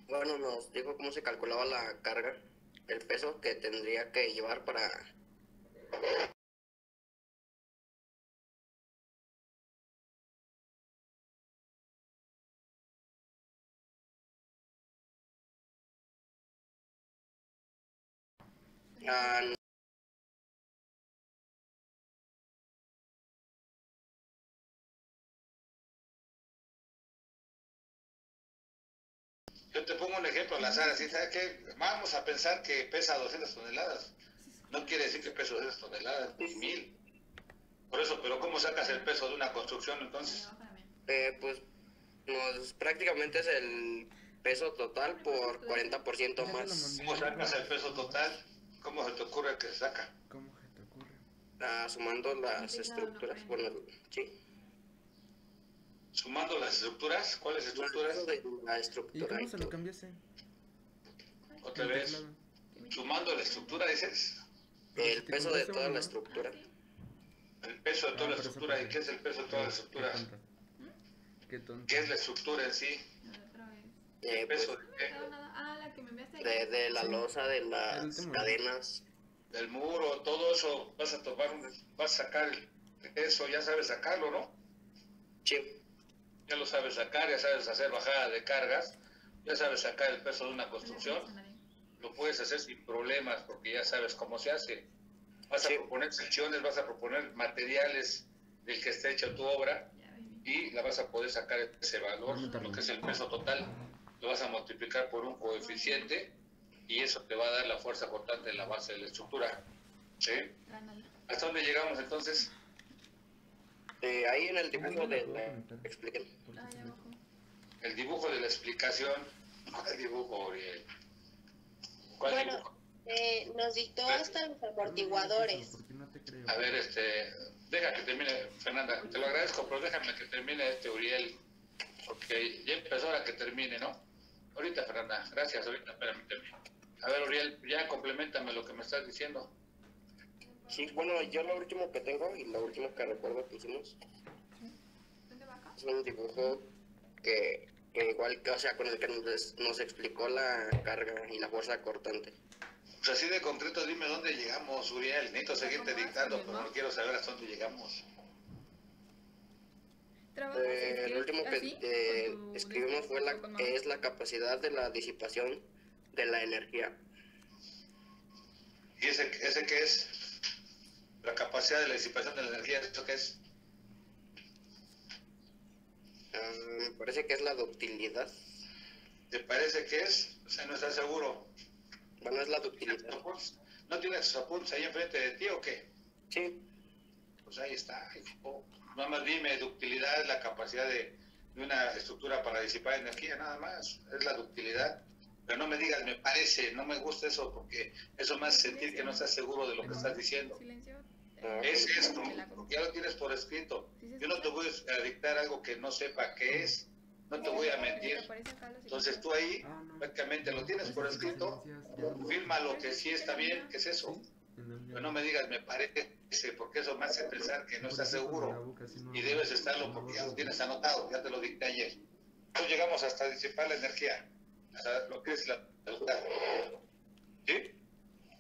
Bueno, nos dijo cómo se calculaba la carga, el peso que tendría que llevar para... Ah, Yo te pongo un ejemplo al azar, así, ¿sabes qué? Vamos a pensar que pesa 200 toneladas. No quiere decir que pesa 200 toneladas, ni 1000. Por eso, pero ¿cómo sacas el peso de una construcción entonces? pues prácticamente es el peso total por 40% más, ¿Cómo sacas el peso total? ¿Cómo se te ocurre que se saca? ¿Cómo se te ocurre? sumando las estructuras. Bueno, sí. Sumando las estructuras, ¿cuáles estructuras? De la ¿Y estructura cómo y se lo todo. cambiaste? Otra El vez, teclado. sumando la estructura, dices, Pero si El te peso de compraste toda uno, la ¿no? estructura. el peso de toda la Por eso, estructura. ¿Y qué es el peso de toda la estructura? Qué tonto. Qué tonto. ¿Qué es la estructura en sí? ¿El Pues peso de qué? de la Sí, losa, de el las último. cadenas. Del muro, todo eso, vas a tomar, vas a sacar el peso, ya sabes sacarlo, ¿no? Sí. Ya lo sabes sacar, ya sabes hacer bajada de cargas, ya sabes sacar el peso de una construcción, lo puedes hacer sin problemas porque ya sabes cómo se hace. Vas a Sí. proponer secciones, vas a proponer materiales del que esté hecha tu obra y la vas a poder sacar ese valor, lo que es el peso total, lo vas a multiplicar por un coeficiente y eso te va a dar la fuerza cortante en la base de la estructura. ¿Sí? ¿Hasta dónde llegamos entonces? Ahí en el dibujo ¿Dónde de la puedo la... conectar? Expliquen. El dibujo de la explicación. ¿Cuál dibujo, Uriel? ¿Cuál Bueno, dibujo? nos dictó hasta los amortiguadores. Porque no te creo. A ver, deja que termine, Fernanda, te lo agradezco, pero déjame que termine Uriel, porque ya empezó ahora que termine, ¿no? Ahorita, Fernanda, gracias, ahorita, espérame, termino. A ver, Uriel, ya complementame lo que me estás diciendo. Sí, bueno, yo lo último que tengo y lo último que recuerdo que hicimos es un dibujo que igual, o sea, con el que nos explicó la carga y la fuerza cortante. Pues así de concreto, dime dónde llegamos, Uriel. Necesito seguirte dictando, pero no quiero saber hasta dónde llegamos. El último que escribimos fue es la capacidad de la disipación de la energía. ¿Y ese qué es? La capacidad de la disipación de la energía, ¿eso qué es? Me parece que es la ductilidad. ¿Te parece que es? O sea, no estás seguro. Bueno, es la ductilidad. ¿No tienes tus apuntes ahí enfrente de ti o qué? Sí. Pues ahí está. Nada más dime, ductilidad es la capacidad de una estructura para disipar energía, nada más. Es la ductilidad. Pero no me digas, me parece, no me gusta eso porque eso me hace sentir que no estás seguro de lo que estás diciendo. Es esto, porque ya lo tienes por escrito. Yo no te voy a dictar algo que no sepa qué es, no te voy a mentir. Entonces tú ahí prácticamente lo tienes por escrito, firma lo que sí está bien, ¿qué es eso? Pero no me digas, me parece, porque eso me hace pensar que no estás seguro y debes estarlo porque ya lo tienes anotado, ya te lo dicté ayer. Entonces llegamos hasta disipar la energía, hasta lo que es la luz. ¿Sí?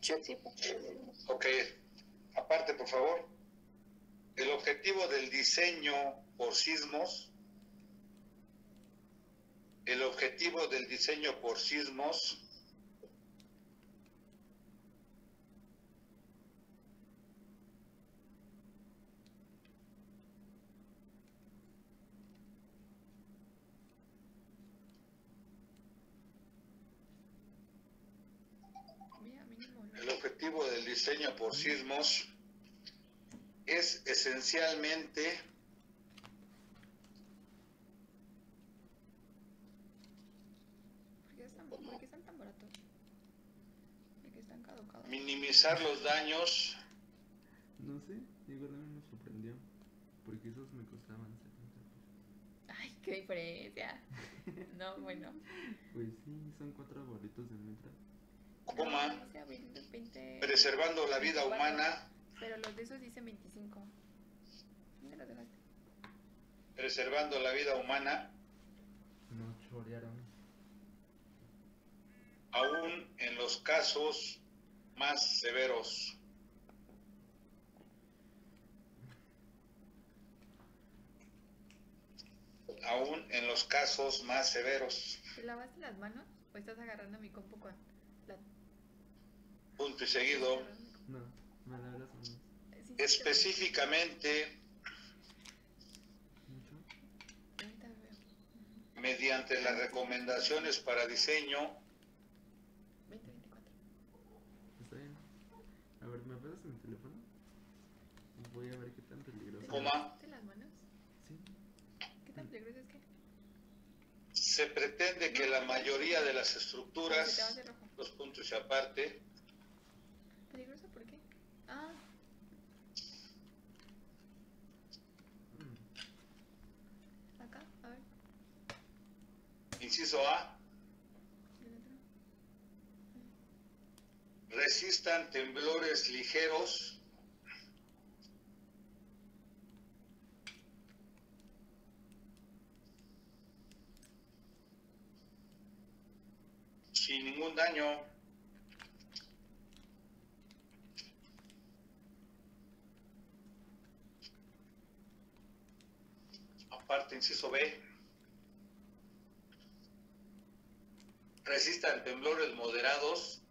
Sí. Ok. Aparte, por favor, el objetivo del diseño por sismos, el objetivo del diseño por sismos el objetivo del diseño por sismos es esencialmente ¿Por qué están tan baratos? ¿Por qué están caducados? minimizar los daños. No sé, igual a mí me sorprendió. Porque esos me costaban 70 pesos. Ay, qué diferencia. No, bueno. Pues sí, son 4 boletos de metro. Coma, Dice abril del 20, preservando la vida 24, humana, pero los de esos dicen 25. ¿Dónde los dejaste? preservando la vida humana, No chorearon. aún en los casos más severos. Aún en los casos más severos. ¿Te lavaste las manos o estás agarrando mi compu con la... Punto y seguido. No, me lavé las manos. Sí, Específicamente, ¿Mucho? ahorita veo. mediante las recomendaciones para diseño, 2024. Está bien. A ver, ¿me pasas mi teléfono? Voy a ver qué tan peligroso es. coma, ¿Te las manos? Sí. ¿Qué tan peligroso es que? se pretende que la mayoría de las Se te va a estructuras, hacer rojo. los puntos y aparte, ¿Peligroso por qué? Ah, Mm. acá, a ver. inciso A, del otro. resistan temblores ligeros sin ningún daño. Aparte, inciso B, resistan temblores moderados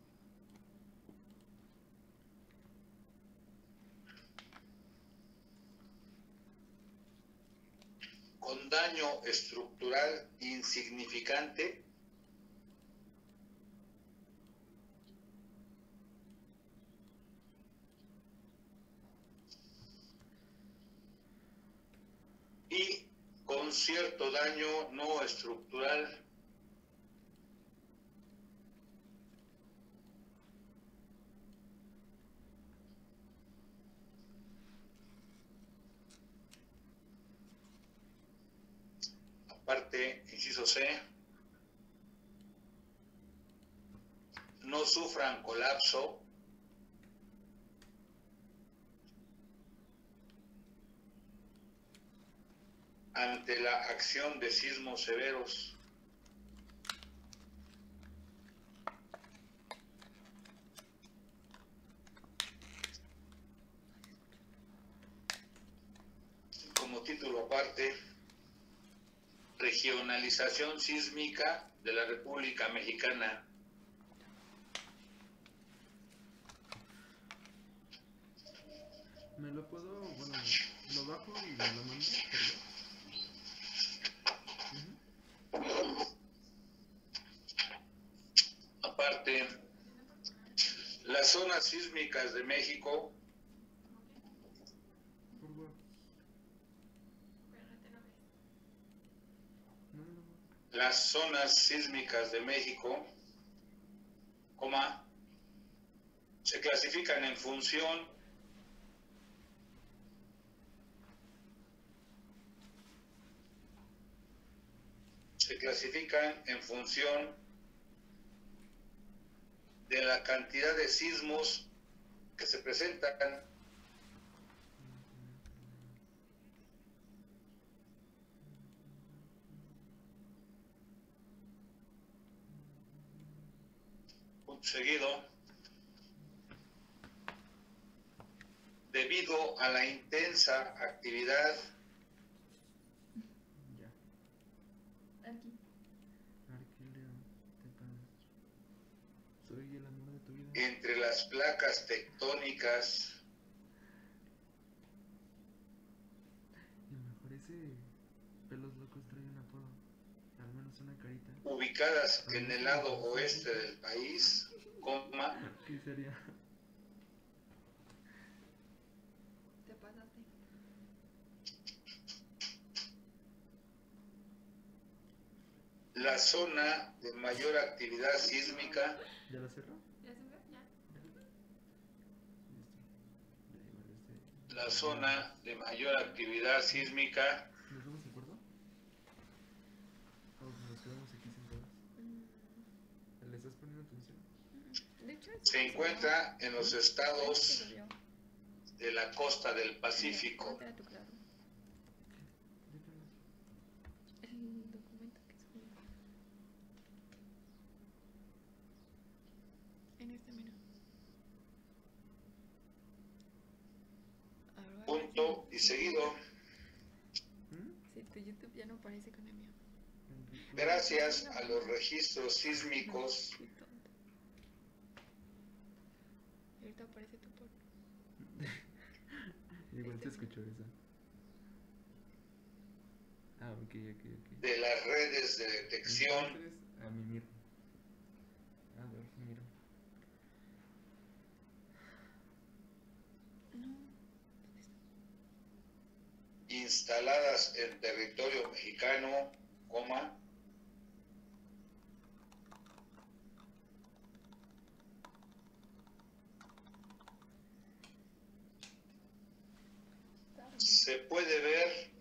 con daño estructural insignificante y con cierto daño no estructural aparte, inciso C, no sufran colapso ante la acción de sismos severos. Como título aparte, regionalización sísmica de la República Mexicana. ¿Me lo puedo, bueno, lo bajo y me lo mando? Aparte, las zonas sísmicas de México Por favor. No, no, no. las zonas sísmicas de México, coma, se clasifican en función de la cantidad de sismos que se presentan. Punto seguido, debido a la intensa actividad Ya. Aquí. Arquileo, te pagas. Soy el amor de tu vida. entre las placas tectónicas Y mejor ese pelos locos trae un apodo. Al menos una carita. ubicadas en el lado oeste del país, coma, ¿Qué sería? Te pasaste. la zona de mayor actividad sísmica ¿Ya lo cerró? ¿Ya se ve? Ya. Listo. Ya igual la zona de mayor actividad sísmica ¿Nos vamos de acuerdo? ¿O nos quedamos aquí sentados? ¿Le estás poniendo atención? De hecho, se encuentra en los estados Déjalo. de la costa del Pacífico. Era tu claro. El documento que subí. Este, mira. Ahora Punto y seguido. sí, tu YouTube ya no parece con el mío. Gracias a los registros sísmicos Qué tonto. Y ahorita aparece tu porno. Igual se escuchó eso. Ah, ok. de las redes de detección Entonces, a mí miro. A ver, miro. No. instaladas en territorio mexicano, coma, se puede ver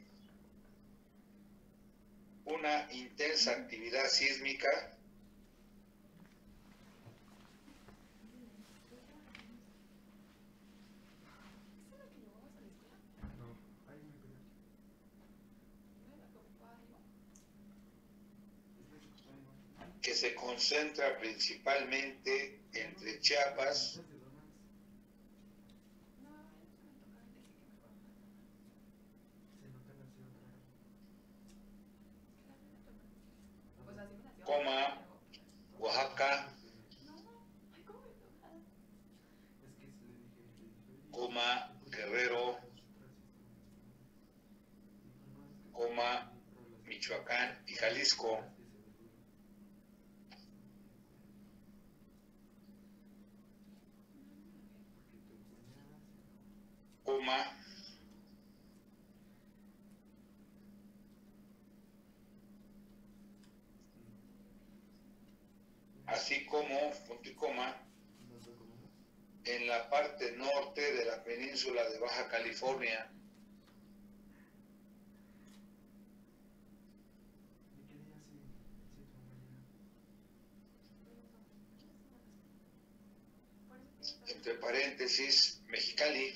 una intensa actividad sísmica No, ay, me pegué. que se concentra principalmente entre Chiapas, coma, Oaxaca, coma, Guerrero, coma, Michoacán y Jalisco, coma, así como, punto y coma, en la parte norte de la península de Baja California, entre paréntesis, Mexicali,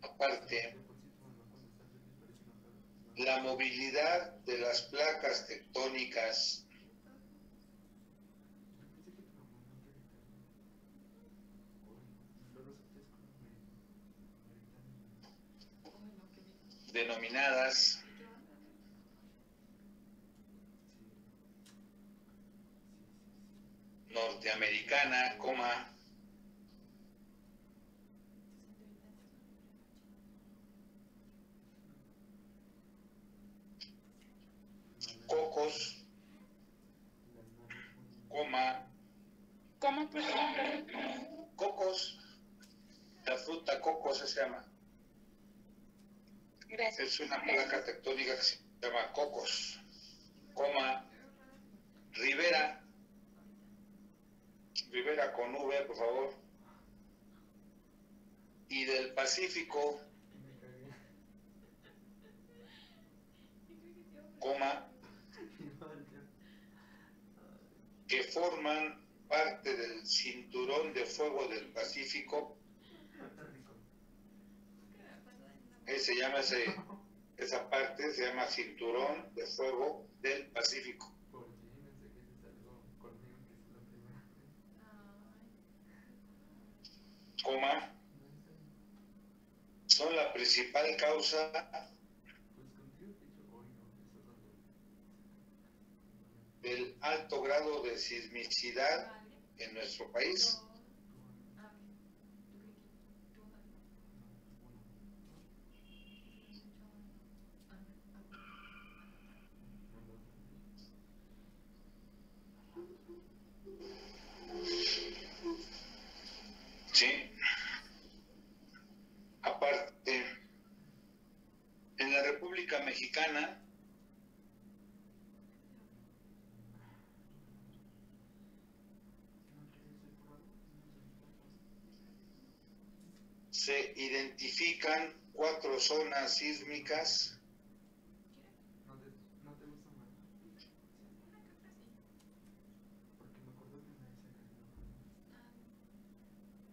aparte, la movilidad de las placas tectónicas denominadas norteamericana, coma, cocos, coma, ¿Cómo, perdón? cocos, la fruta cocos se llama, Gracias. es una placa tectónica que se llama cocos, coma, Rivera, Rivera con V, por favor, y del Pacífico, coma, que forman parte del cinturón de fuego del Pacífico, se llama esa parte se llama cinturón de fuego del Pacífico, coma, son la principal causa del alto grado de sismicidad en nuestro país. Sí. Aparte, en la República Mexicana se identifican 4 zonas sísmicas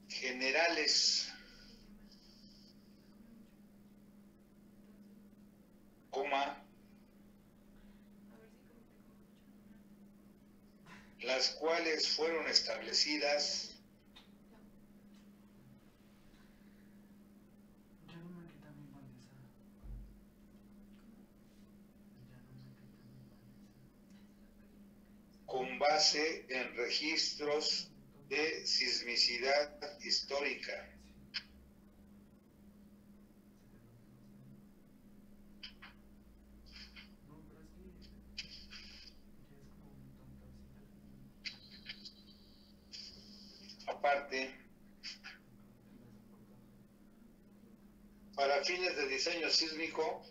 generales las cuales fueron establecidas con base en registros de sismicidad histórica. Aparte, para fines de diseño sísmico,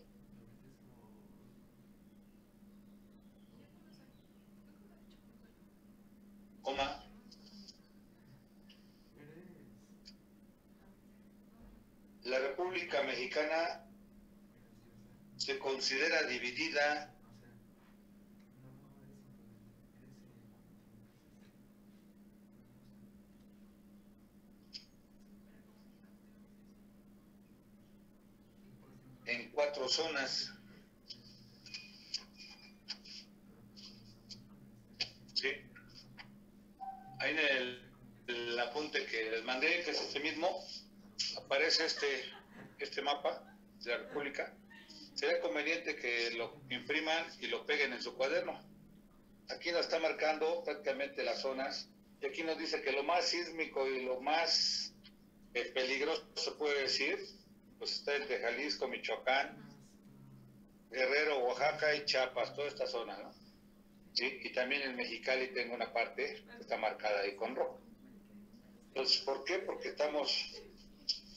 la República Mexicana se considera dividida en 4 zonas. Sí. Ahí en el apunte que les mandé, que es este mismo, aparece este mapa de la República. Sería conveniente que lo impriman y lo peguen en su cuaderno. Aquí nos está marcando prácticamente las zonas, y aquí nos dice que lo más sísmico y lo más peligroso, se puede decir, pues está entre Jalisco, Michoacán, Guerrero, Oaxaca y Chiapas, toda esta zona, ¿no? Sí, y también en Mexicali tengo una parte que está marcada ahí con rojo. Entonces, ¿por qué? Porque estamos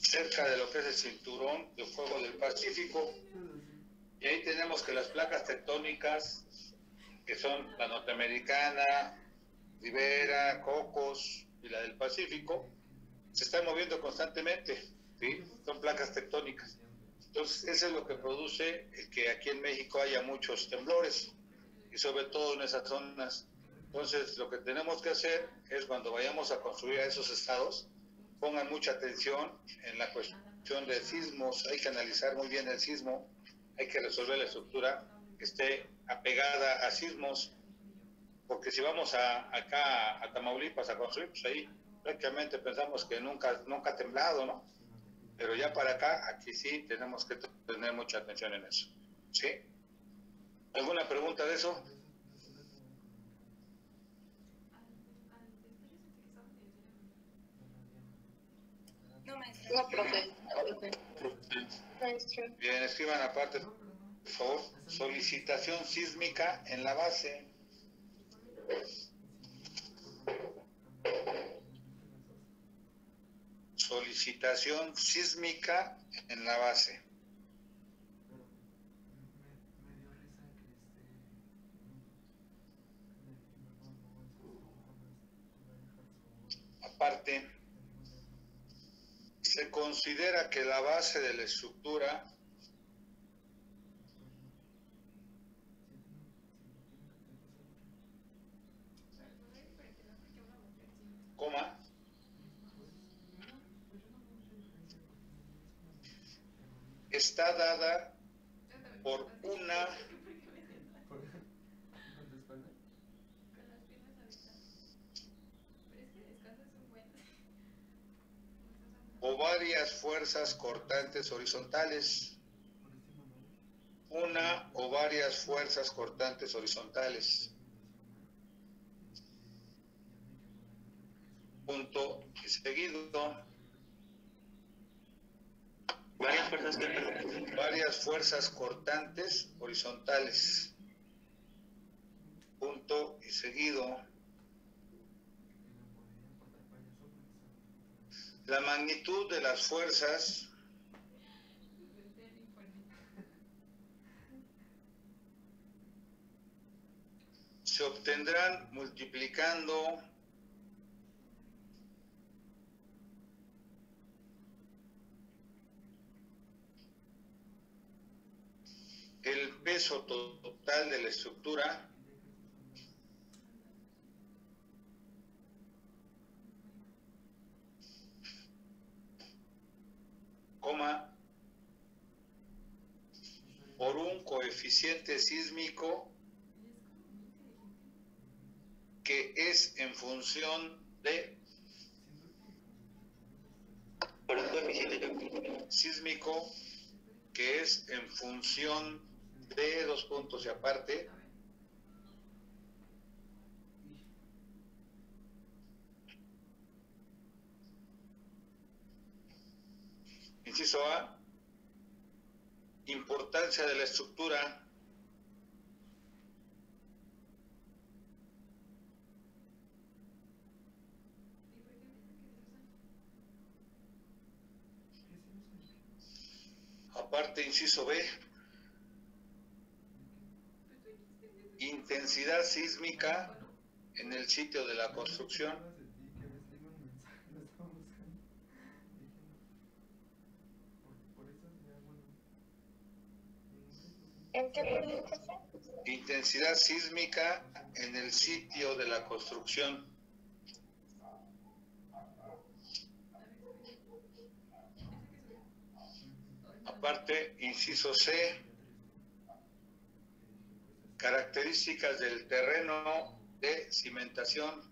cerca de lo que es el cinturón de fuego del Pacífico, y ahí tenemos que las placas tectónicas, que son la norteamericana, Ribera, Cocos y la del Pacífico, se están moviendo constantemente, ¿sí? Son placas tectónicas. Entonces, eso es lo que produce que aquí en México haya muchos temblores, y sobre todo en esas zonas. Entonces, lo que tenemos que hacer es, cuando vayamos a construir a esos estados, pongan mucha atención en la cuestión de sismos. Hay que analizar muy bien el sismo, hay que resolver la estructura que esté apegada a sismos, porque si vamos acá a Tamaulipas a construir, pues ahí prácticamente pensamos que nunca ha temblado, ¿no? Pero ya para acá, aquí sí tenemos que tener mucha atención en eso, ¿sí? ¿Alguna pregunta de eso? No, maestro. No, profe. Maestro. Bien, escriban aparte, por favor, solicitación sísmica en la base. Solicitación sísmica en la base. Aparte, se considera que la base de la estructura está dada por una o varias fuerzas cortantes horizontales. Una o varias fuerzas cortantes horizontales. Punto y seguido. Varias fuerzas cortantes horizontales. Punto y seguido. La magnitud de las fuerzas se obtendrán multiplicando el peso total de la estructura por un coeficiente sísmico que es en función de Por un coeficiente sísmico, que es en función de dos puntos y aparte, inciso A, importancia de la estructura, aparte inciso B, intensidad sísmica en el sitio de la construcción, ¿En qué pregunta? intensidad sísmica en el sitio de la construcción. Aparte, inciso C, características del terreno de cimentación.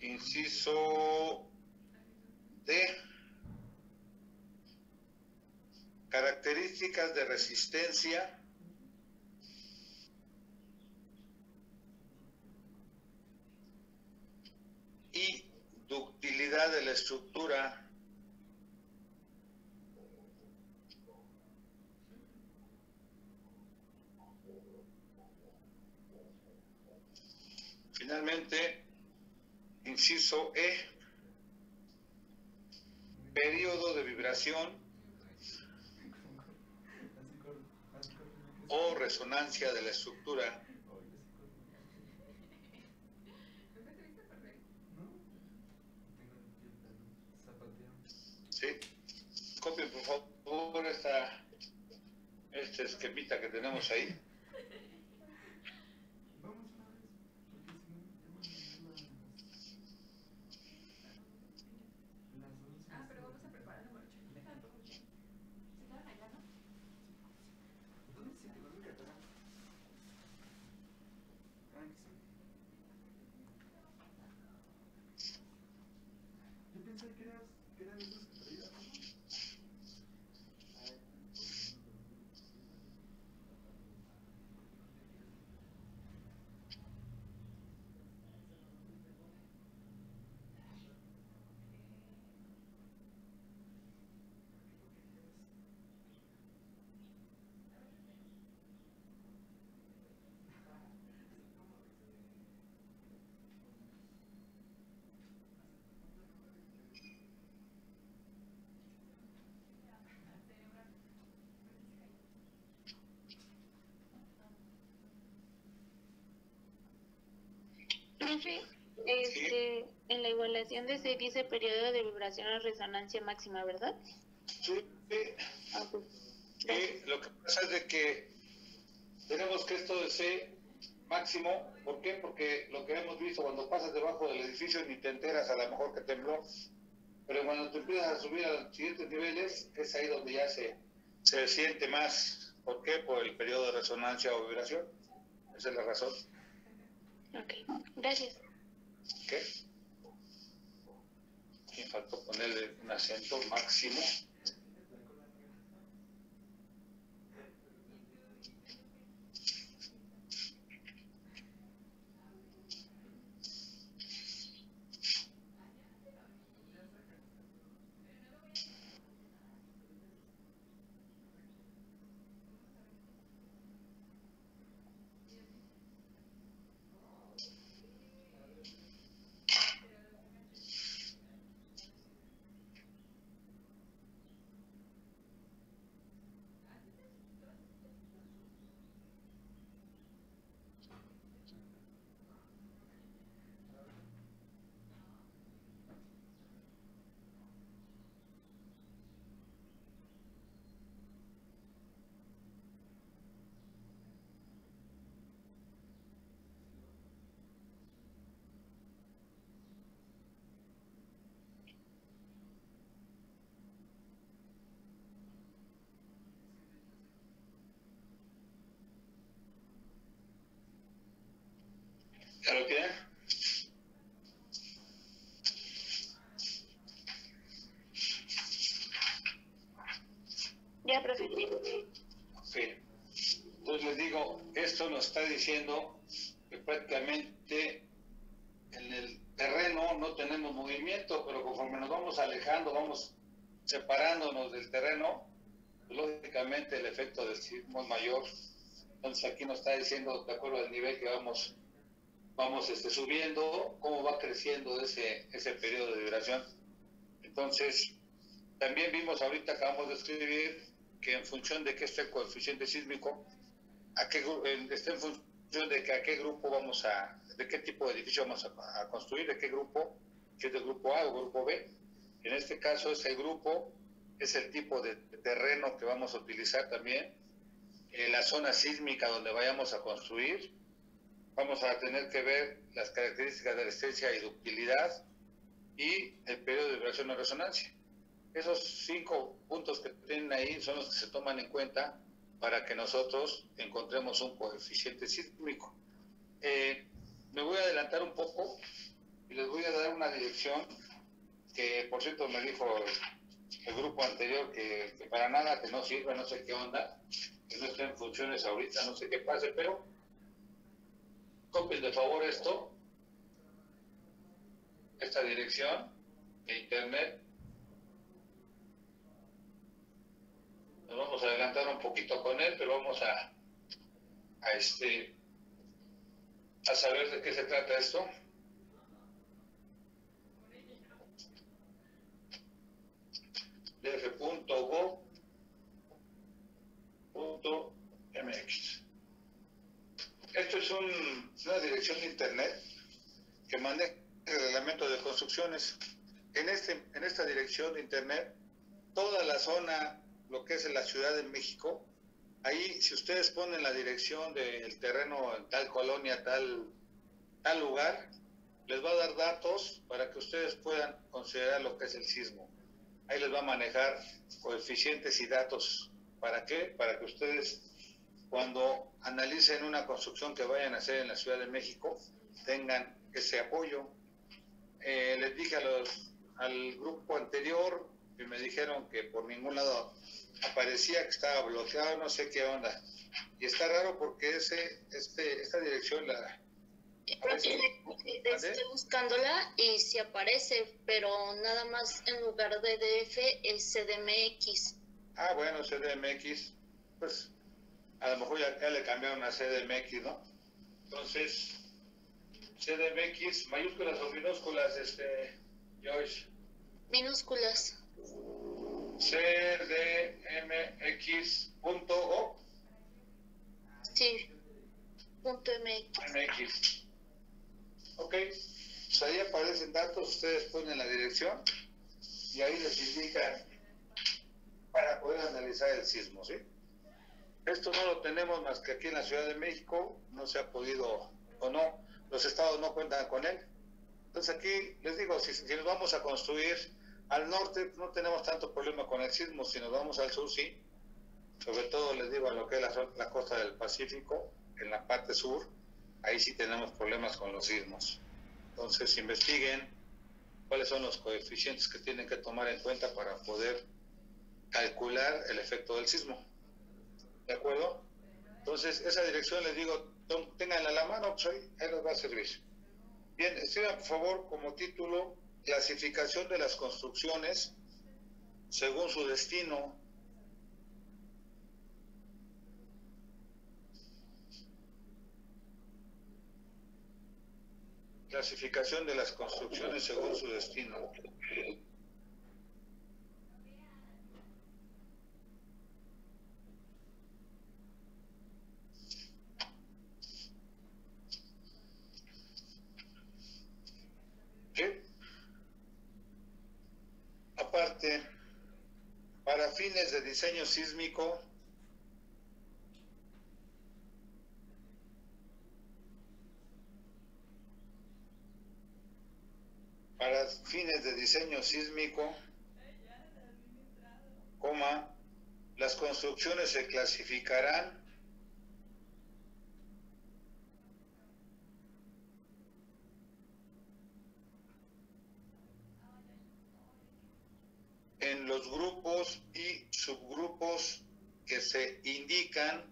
Inciso D, características de resistencia y ductilidad de la estructura. Finalmente, inciso E, periodo de vibración o resonancia de la estructura. Sí. Copien por favor este esquemita que tenemos ahí. Profe, en la igualación de C dice periodo de vibración o resonancia máxima, ¿verdad? Sí. Ok. Lo que pasa es de que tenemos que esto de C máximo, ¿por qué? Porque lo que hemos visto cuando pasas debajo del edificio ni te enteras a lo mejor que tembló, pero cuando te empiezas a subir a los siguientes niveles, es ahí donde ya se siente más. ¿Por qué? Por el periodo de resonancia o vibración. Esa es la razón. Ok, gracias. ¿Qué? Me faltó ponerle un acento máximo. ¿Ya lo tienen? Ya, profe. Ok. Entonces les digo, esto nos está diciendo que prácticamente en el terreno no tenemos movimiento, pero conforme nos vamos alejando, vamos separándonos del terreno, pues, lógicamente el efecto del sismo es mayor. Entonces aquí nos está diciendo, de acuerdo al nivel que vamos subiendo, cómo va creciendo ese periodo de vibración. Entonces, también vimos ahorita, acabamos de escribir, que en función de que esté el coeficiente sísmico, está en función de que a qué grupo de qué tipo de edificio vamos a construir, de qué grupo, si es del grupo A o grupo B. En este caso es el grupo, es el tipo de terreno que vamos a utilizar también, la zona sísmica donde vayamos a construir. Vamos a tener que ver las características de resistencia y ductilidad y el periodo de vibración o resonancia. Esos 5 puntos que tienen ahí son los que se toman en cuenta para que nosotros encontremos un coeficiente sísmico. Me voy a adelantar un poco y les voy a dar una dirección que, por cierto, me dijo el grupo anterior que para nada, que no sirve, no sé qué onda, que no está en funciones ahorita, no sé qué pase, pero copien de favor esta dirección de internet. Nos vamos a adelantar un poquito con él, pero vamos a saber de qué se trata esto. df.gov.mx. Esto es una dirección de internet que maneja el reglamento de construcciones. En esta dirección de internet, toda la zona, lo que es la Ciudad de México, ahí si ustedes ponen la dirección del terreno en tal colonia, tal lugar, les va a dar datos para que ustedes puedan considerar lo que es el sismo. Ahí les va a manejar coeficientes y datos. ¿Para qué? Para que ustedes, cuando analicen una construcción que vayan a hacer en la Ciudad de México, tengan ese apoyo. Les dije al grupo anterior y me dijeron que por ningún lado aparecía, que estaba bloqueado, no sé qué onda. Y está raro porque esta dirección estoy buscándola y sí aparece, pero nada más en lugar de DF es CDMX. Ah, bueno, CDMX, pues a lo mejor ya le cambiaron a CDMX, ¿no? Entonces, CDMX, mayúsculas o minúsculas, Joyce. Minúsculas. CDMX.o. Sí, .mx. Ok, pues ahí aparecen datos, ustedes ponen la dirección y ahí les indican para poder analizar el sismo, ¿sí? Esto no lo tenemos más que aquí en la Ciudad de México, no se ha podido, o no, los estados no cuentan con él. Entonces aquí les digo, si nos vamos a construir al norte, no tenemos tanto problema con el sismo. Si nos vamos al sur, sí. Sobre todo les digo, en lo que es la costa del Pacífico, en la parte sur, ahí sí tenemos problemas con los sismos. Entonces investiguen cuáles son los coeficientes que tienen que tomar en cuenta para poder calcular el efecto del sismo. ¿De acuerdo? Entonces esa dirección les digo, ténganla a la mano, pues ahí les va a servir. Bien, escriban por favor como título: clasificación de las construcciones según su destino. Clasificación de las construcciones según su destino. ¿Qué? Aparte, para fines de diseño sísmico, las construcciones se clasificarán que se indican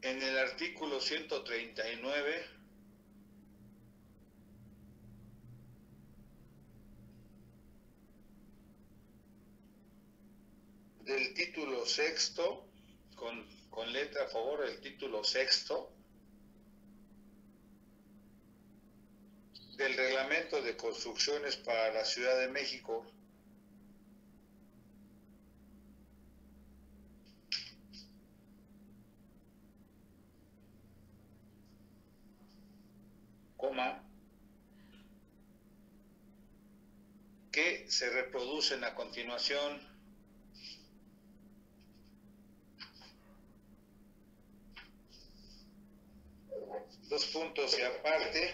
en el artículo 139 del título sexto, con letra a favor del título sexto del Reglamento de Construcciones para la Ciudad de México, que se reproducen a continuación. Dos puntos y aparte.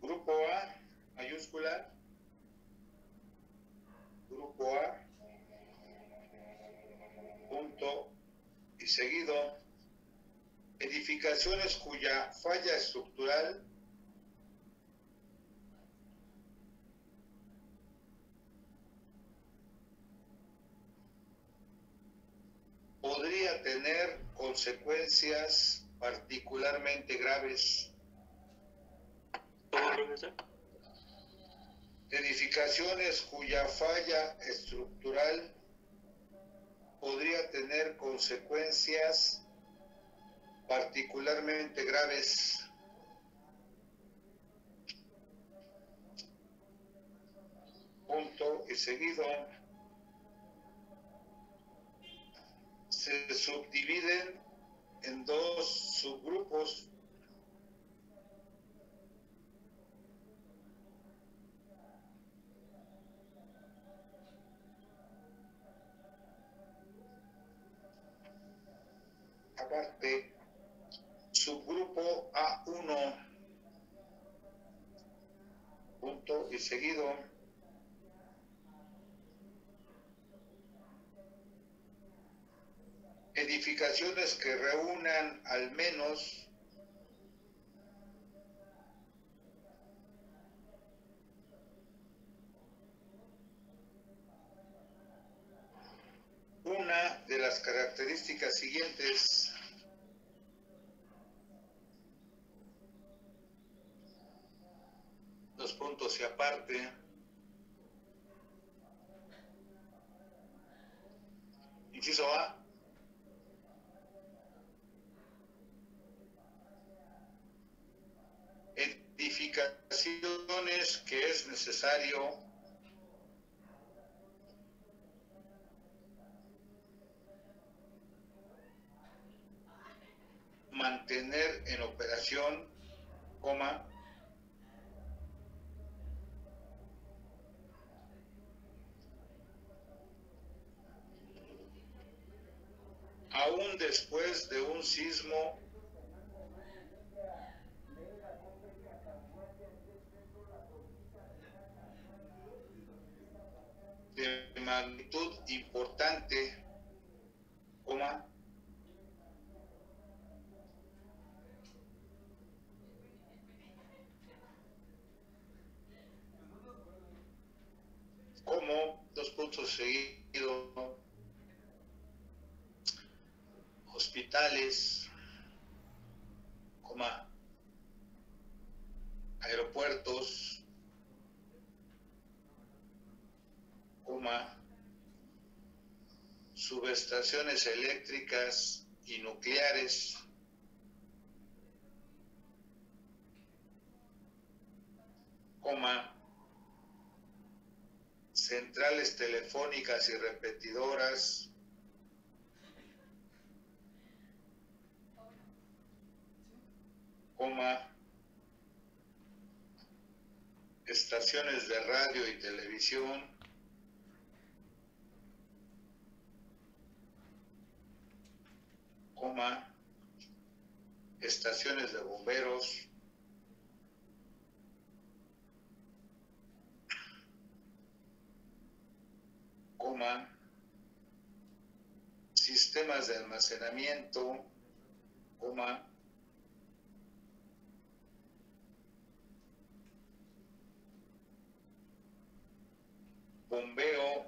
Grupo A, mayúscula. Grupo A, punto y seguido. Edificaciones cuya falla estructural podría tener consecuencias particularmente graves. Edificaciones cuya falla estructural podría tener consecuencias particularmente graves. Punto y seguido. Se subdividen en dos subgrupos. Aparte, subgrupo A1, punto y seguido. Edificaciones que reúnan al menos una de las características siguientes. Dos puntos y aparte. Inciso A. Edificaciones que es necesario mantener en operación, coma, aún después de un sismo de magnitud importante, coma, como, dos puntos seguidos, hospitales, coma, aeropuertos, coma, subestaciones eléctricas y nucleares, coma, centrales telefónicas y repetidoras, coma, estaciones de radio y televisión, coma, estaciones de bomberos, coma, sistemas de almacenamiento, coma, bombeo,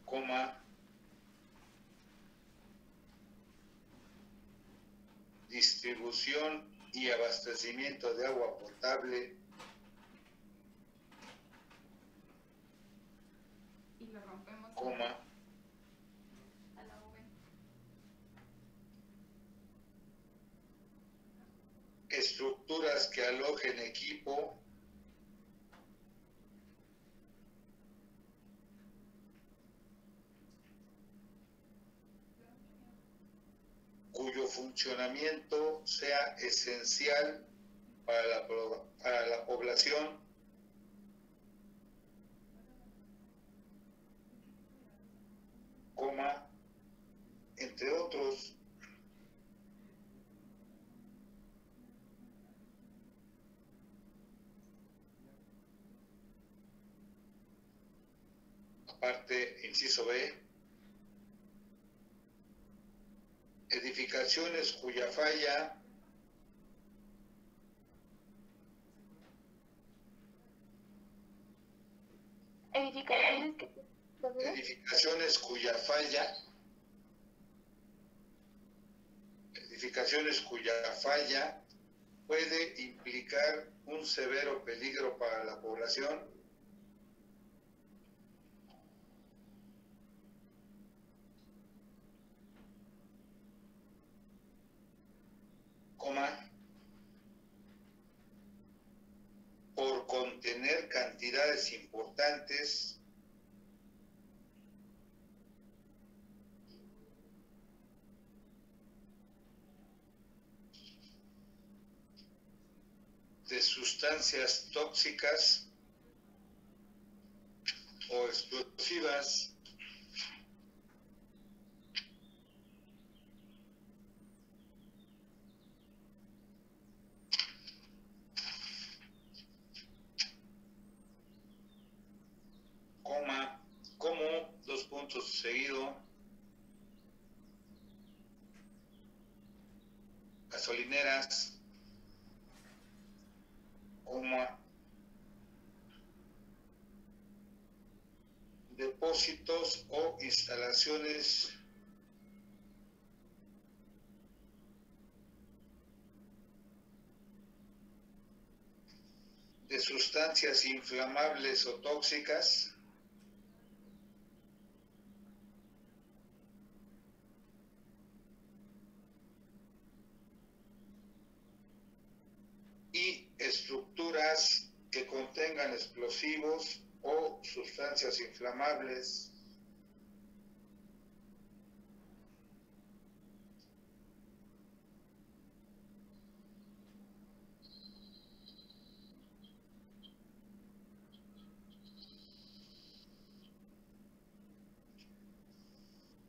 coma, distribución y abastecimiento de agua potable, Y lo rompemos coma, a la V. estructuras que alojen equipo, cuyo funcionamiento sea esencial para la población, coma, entre otros. Aparte, inciso B, edificaciones cuya falla Edificaciones que... edificaciones cuya falla puede implicar un severo peligro para la población, coma, por contener cantidades importantes de sustancias tóxicas o explosivas, coma, como, dos puntos seguido, gasolineras, coma, depósitos o instalaciones de sustancias inflamables o tóxicas, y estructuras que contengan explosivos o sustancias inflamables,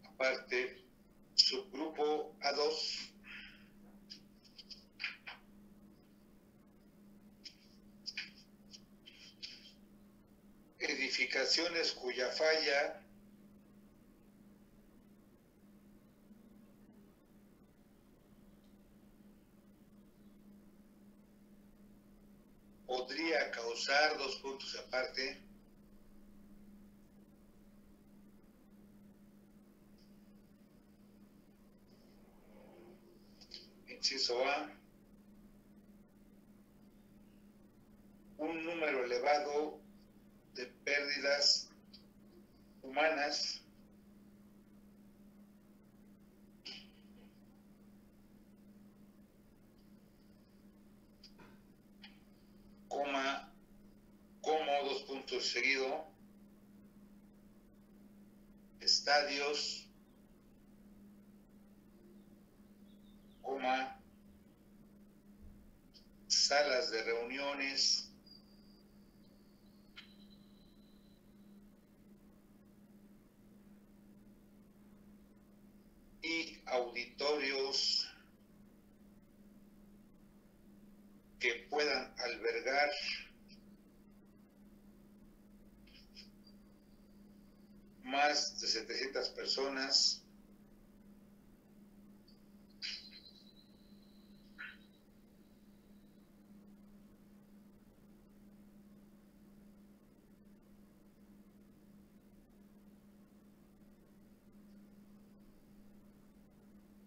aparte, subgrupo A2, edificaciones cuya falla podría causar, dos puntos aparte, inciso A, un número elevado de pérdidas humanas, coma, como, dos puntos seguido, estadios, coma, salas de reuniones, y auditorios que puedan albergar más más de 700 personas,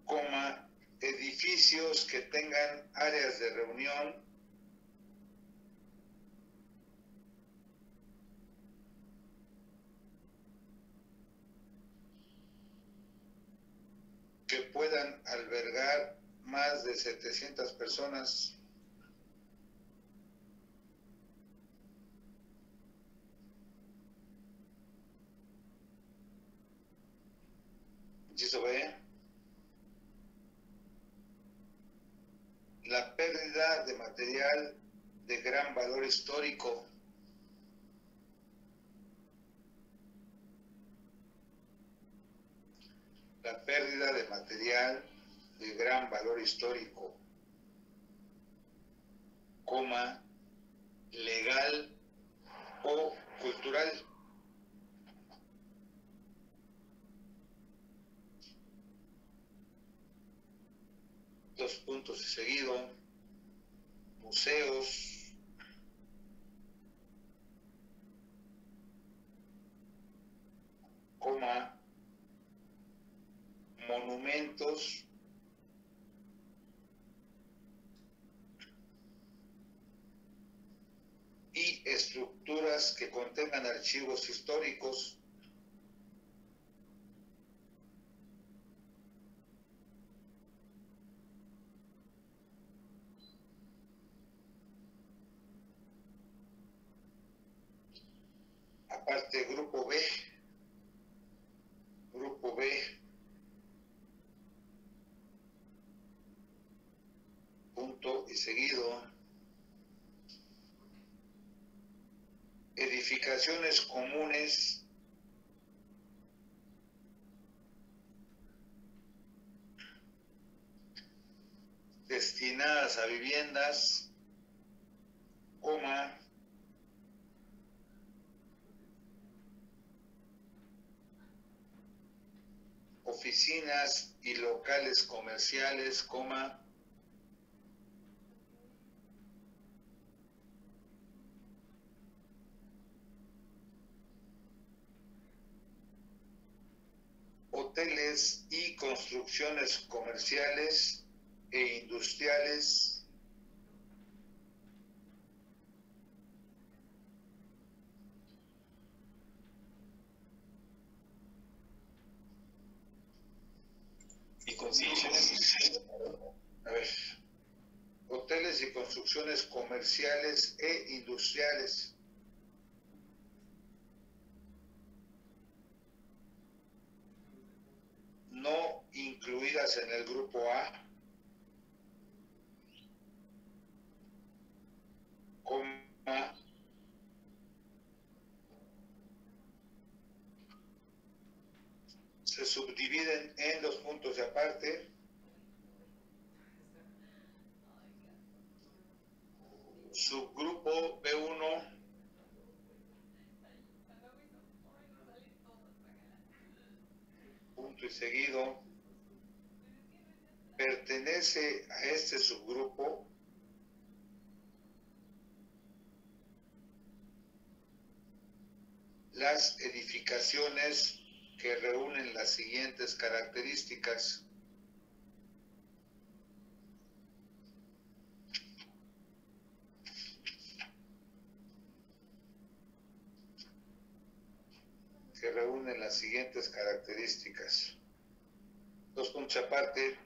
coma, edificios que tengan áreas de reunión, que puedan albergar más de 700 personas, inciso B, la pérdida de material de gran valor histórico, la pérdida de material de gran valor histórico, coma, legal o cultural. Dos puntos y seguido, museos, coma, monumentos, y estructuras que contengan archivos históricos, aparte grupo B, punto y seguido, edificaciones comunes destinadas a viviendas, coma, oficinas y locales comerciales, coma, hoteles y construcciones comerciales e industriales, hoteles y construcciones comerciales e industriales, no incluidas en el grupo A, coma, se subdividen en dos puntos de aparte, subgrupo B1, punto y seguido, pertenece a este subgrupo las edificaciones que reúnen las siguientes características: Dos puntos aparte.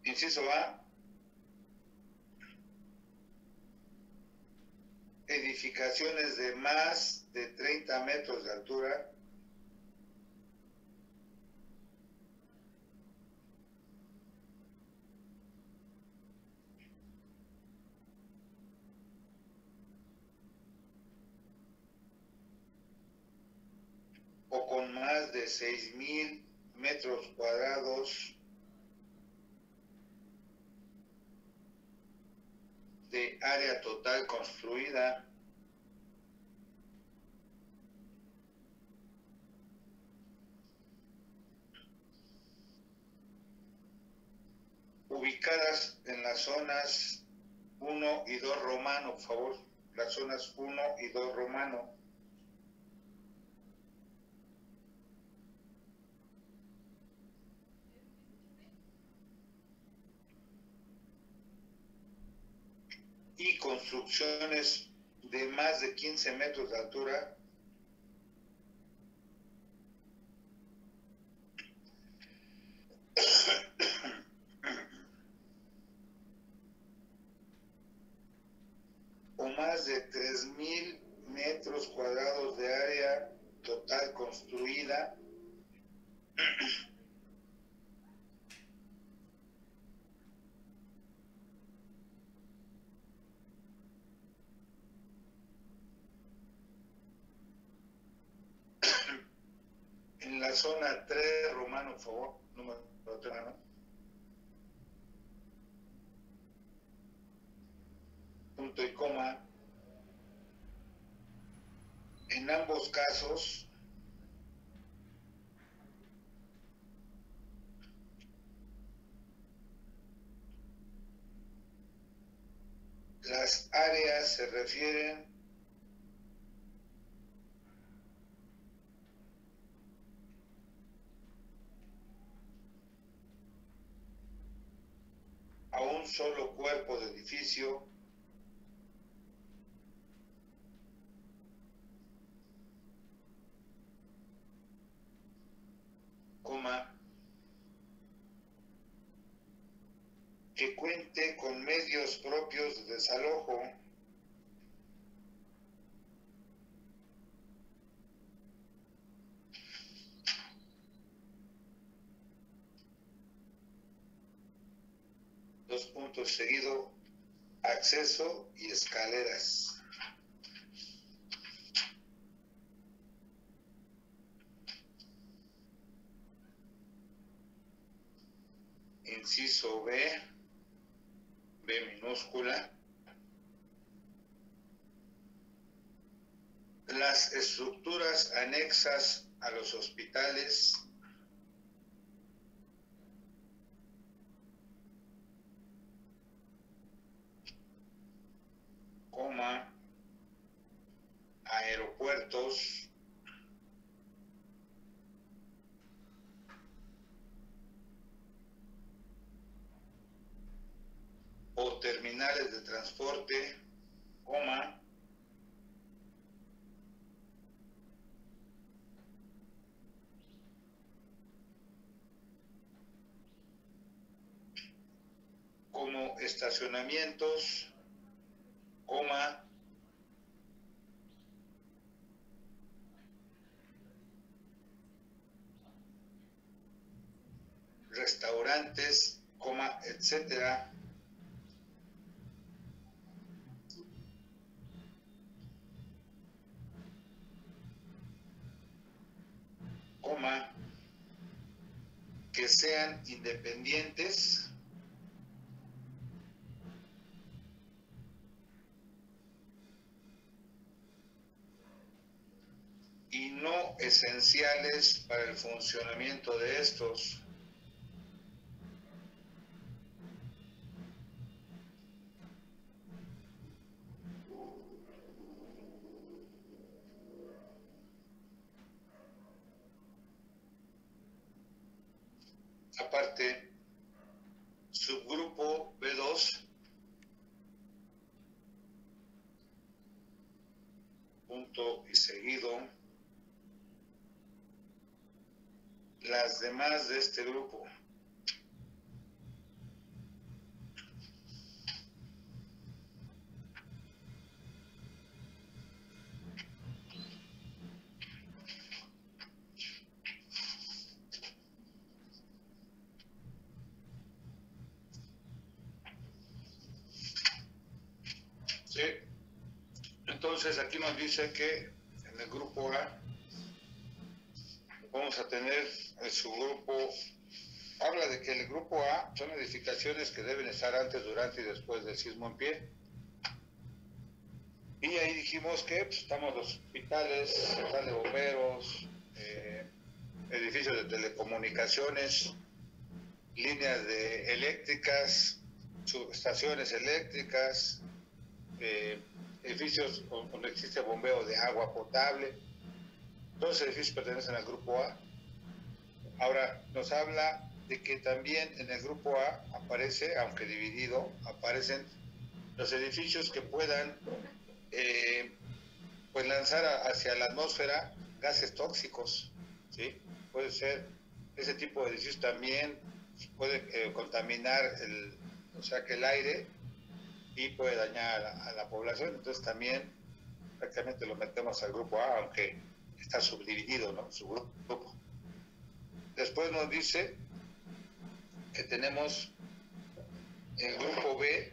Inciso A, edificaciones de más de 30 metros de altura o con más de 6,000 metros cuadrados de área total construida ubicadas en las zonas 1 y 2 romano, por favor. Las zonas 1 y 2 romano. Y construcciones de más de 15 metros de altura o más de 3,000 metros cuadrados de área total construida en la zona 3 romano, por favor, número 3, ¿no? Punto y coma. En ambos casos, las áreas se refieren a un solo cuerpo de edificio que cuente con medios propios de desalojo dos puntos seguido, acceso y escaleras. Inciso B, B minúscula. Las estructuras anexas a los hospitales aeropuertos, o terminales de transporte, como estacionamientos, restaurantes, etcétera, que sean independientes y no esenciales para el funcionamiento de estos. Aparte, subgrupo B2, punto y seguido, las demás de este grupo. Sí. Entonces aquí nos dice que en el grupo A vamos a tener el subgrupo. Habla de que el grupo A son edificaciones que deben estar antes, durante y después del sismo en pie. Y ahí dijimos que pues, estamos los hospitales, central de bomberos, edificios de telecomunicaciones, líneas de eléctricas, subestaciones eléctricas, edificios donde existe bombeo de agua potable. Todos los edificios pertenecen al grupo A. Ahora, nos habla de que también en el grupo A aparece, aunque dividido, aparecen los edificios que puedan pues lanzar hacia la atmósfera gases tóxicos, ¿sí? Puede ser, ese tipo de edificios también puede contaminar que el aire y puede dañar a la población. Entonces también prácticamente lo metemos al grupo A, aunque está subdividido, ¿no? Su grupo. Después nos dice que tenemos el grupo B,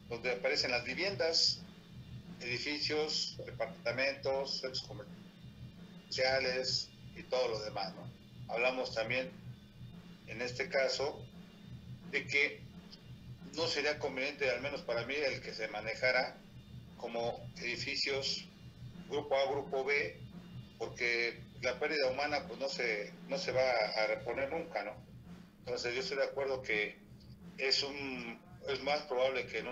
donde aparecen las viviendas, edificios, departamentos, centros comerciales y todo lo demás, ¿no? Hablamos también, en este caso, de que no sería conveniente, al menos para mí, el que se manejara como edificios grupo A, grupo B, porque la pérdida humana pues no se va a reponer nunca, ¿no? Entonces yo estoy de acuerdo que es más probable que en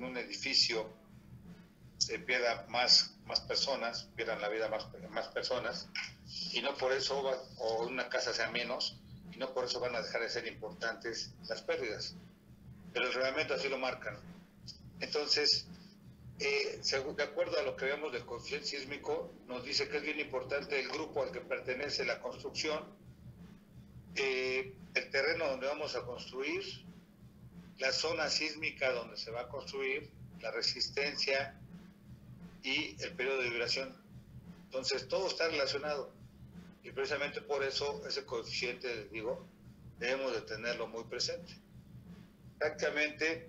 un edificio se pierdan más personas, pierdan la vida más personas, y no por eso o una casa sea menos, y no por eso van a dejar de ser importantes las pérdidas. Pero el reglamento así lo marca, ¿no? Entonces, de acuerdo a lo que vemos del coeficiente sísmico, nos dice que es bien importante el grupo al que pertenece la construcción, el terreno donde vamos a construir, la zona sísmica donde se va a construir, la resistencia y el periodo de vibración. Entonces todo está relacionado y precisamente por eso ese coeficiente, les digo, debemos de tenerlo muy presente. Prácticamente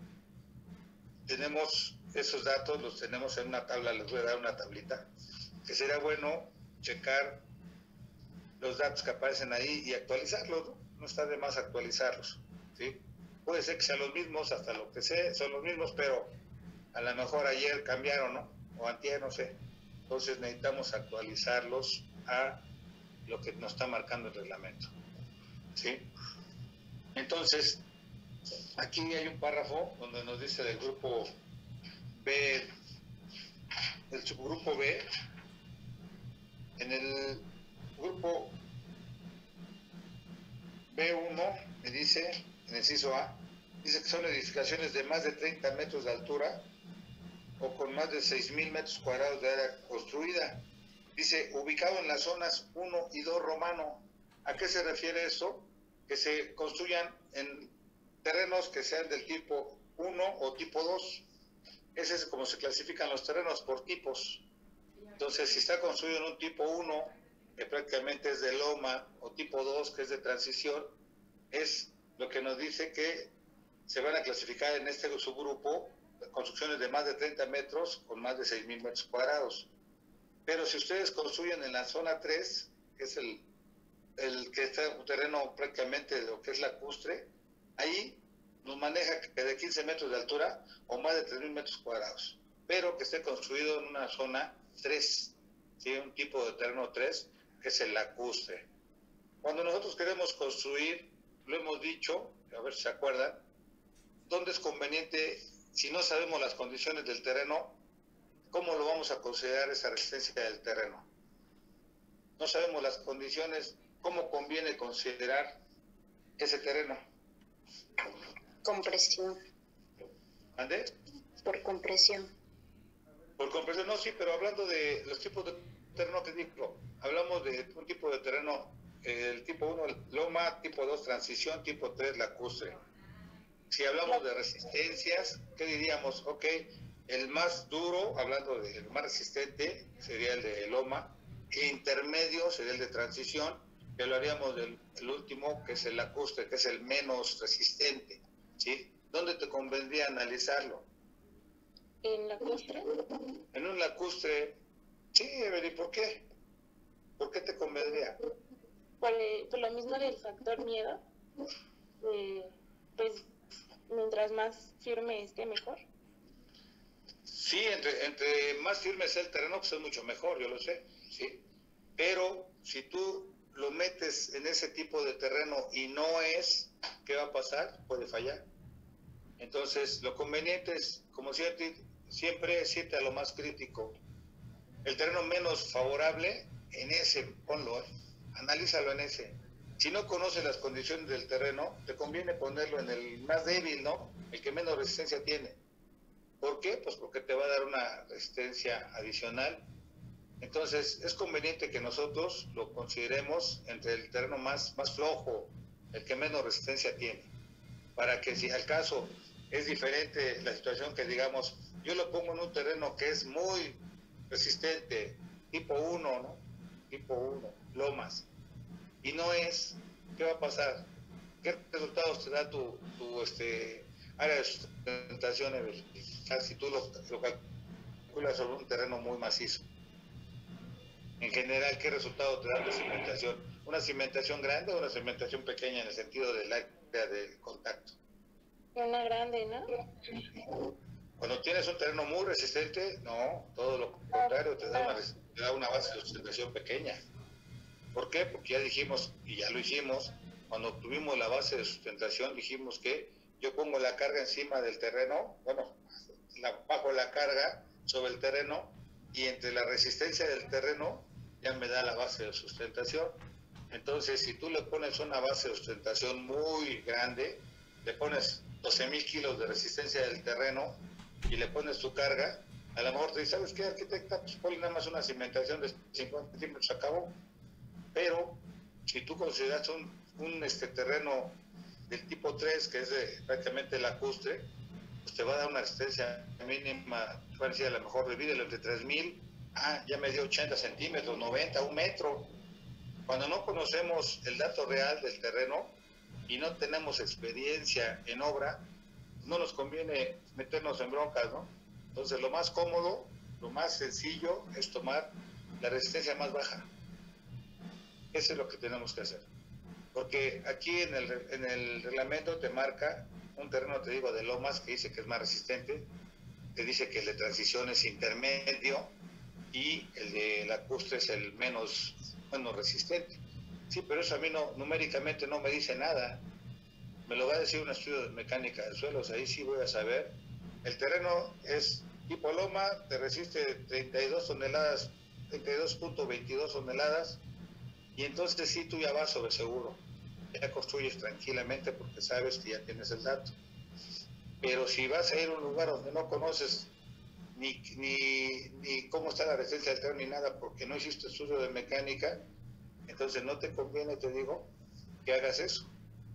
tenemos esos datos, los tenemos en una tabla, les voy a dar una tablita, que sería bueno checar los datos que aparecen ahí y actualizarlos, ¿no? No está de más actualizarlos, ¿sí? Puede ser que sean los mismos, hasta lo que sé, son los mismos, pero a lo mejor ayer cambiaron, ¿no? O antier, no sé. Entonces necesitamos actualizarlos a lo que nos está marcando el reglamento, ¿sí? Entonces, aquí hay un párrafo donde nos dice del grupo B, del subgrupo B, en el grupo B1, me dice, en el inciso A, dice que son edificaciones de más de 30 metros de altura o con más de 6,000 metros cuadrados de área construida. Dice, ubicado en las zonas 1 y 2 romano. ¿A qué se refiere eso? Que se construyan en terrenos que sean del tipo 1 o tipo 2. Ese es como se clasifican los terrenos, por tipos. Entonces, si está construido en un tipo 1, que prácticamente es de loma, o tipo 2, que es de transición, es lo que nos dice que se van a clasificar en este subgrupo construcciones de más de 30 metros con más de 6,000 metros cuadrados. Pero si ustedes construyen en la zona 3, que es el que está un terreno prácticamente de lo que es lacustre, ahí nos maneja que de 15 metros de altura o más de 3,000 metros cuadrados, pero que esté construido en una zona 3, ¿sí? Un tipo de terreno 3, que es el lacustre. Cuando nosotros queremos construir, lo hemos dicho, a ver si se acuerdan, ¿dónde es conveniente, si no sabemos las condiciones del terreno, cómo lo vamos a considerar esa resistencia del terreno? No sabemos las condiciones, ¿cómo conviene considerar ese terreno? Compresión. ¿Ande? Por compresión. Por compresión, no, sí, pero hablando de los tipos de terreno que digo, hablamos de un tipo de terreno, el tipo 1, loma, tipo 2, transición, tipo 3, lacustre. Si hablamos de resistencias, ¿qué diríamos? Ok, el más duro, hablando del más resistente, sería el de loma, e intermedio sería el de transición, que lo haríamos del el último, que es el lacustre, que es el menos resistente, ¿sí? ¿Dónde te convendría analizarlo? ¿En lacustre? En un lacustre, sí, Evelyn, ¿por qué? ¿Por qué te convendría? Por lo mismo del factor miedo, pues mientras más firme esté, mejor. Sí, entre más firme sea el terreno, pues es mucho mejor, yo lo sé, ¿sí? Pero si tú lo metes en ese tipo de terreno y no es, ¿qué va a pasar? Puede fallar. Entonces, lo conveniente es, como siempre, es irte a lo más crítico. El terreno menos favorable, en ese, ponlo, analízalo en ese. Si no conoces las condiciones del terreno, te conviene ponerlo en el más débil, ¿no? El que menos resistencia tiene. ¿Por qué? Pues porque te va a dar una resistencia adicional. Entonces, es conveniente que nosotros lo consideremos entre el terreno más flojo, el que menos resistencia tiene, para que si al caso es diferente la situación, que digamos, yo lo pongo en un terreno que es muy resistente, tipo 1, ¿no? Tipo 1, lomas, y no es, ¿qué va a pasar? ¿Qué resultados te da tu área de sustentación, si tú lo calculas sobre un terreno muy macizo? En general, ¿qué resultado te da la cimentación? ¿Una cimentación grande o una cimentación pequeña en el sentido del área de contacto? Una grande, ¿no? Cuando tienes un terreno muy resistente, no, todo lo contrario, te da una base de sustentación pequeña. ¿Por qué? Porque ya dijimos, y ya lo hicimos, cuando tuvimos la base de sustentación, dijimos que yo pongo la carga encima del terreno, bueno, bajo la carga sobre el terreno, y entre la resistencia del terreno ya me da la base de sustentación. Entonces, si tú le pones una base de sustentación muy grande, le pones 12,000 kilos de resistencia del terreno y le pones tu carga, a lo mejor te dices, ¿sabes qué, arquitecta? Pues ponle nada más una cimentación de 50 centímetros, acabó. Pero si tú consideras un terreno del tipo 3, que es prácticamente lacustre, pues te va a dar una resistencia mínima, te va a decir, a lo mejor divídelo entre 3,000, ya me dio 80 centímetros, 90, 1 metro. Cuando no conocemos el dato real del terreno y no tenemos experiencia en obra, no nos conviene meternos en broncas, ¿no? Entonces, lo más cómodo, lo más sencillo es tomar la resistencia más baja. Eso es lo que tenemos que hacer. Porque aquí en el reglamento te marca un terreno, te digo, de lomas, que dice que es más resistente, te dice que el de transición es intermedio y el de lacustre es el menos resistente. Sí, pero eso a mí numéricamente no me dice nada. Me lo va a decir un estudio de mecánica de suelos, ahí sí voy a saber. El terreno es tipo loma, te resiste 32 toneladas, 32.22 toneladas, y entonces sí, tú ya vas sobre seguro. Ya construyes tranquilamente porque sabes que ya tienes el dato. Pero si vas a ir a un lugar donde no conoces ni cómo está la resistencia del terreno ni nada, porque no hiciste estudio de mecánica, entonces no te conviene, te digo, que hagas eso.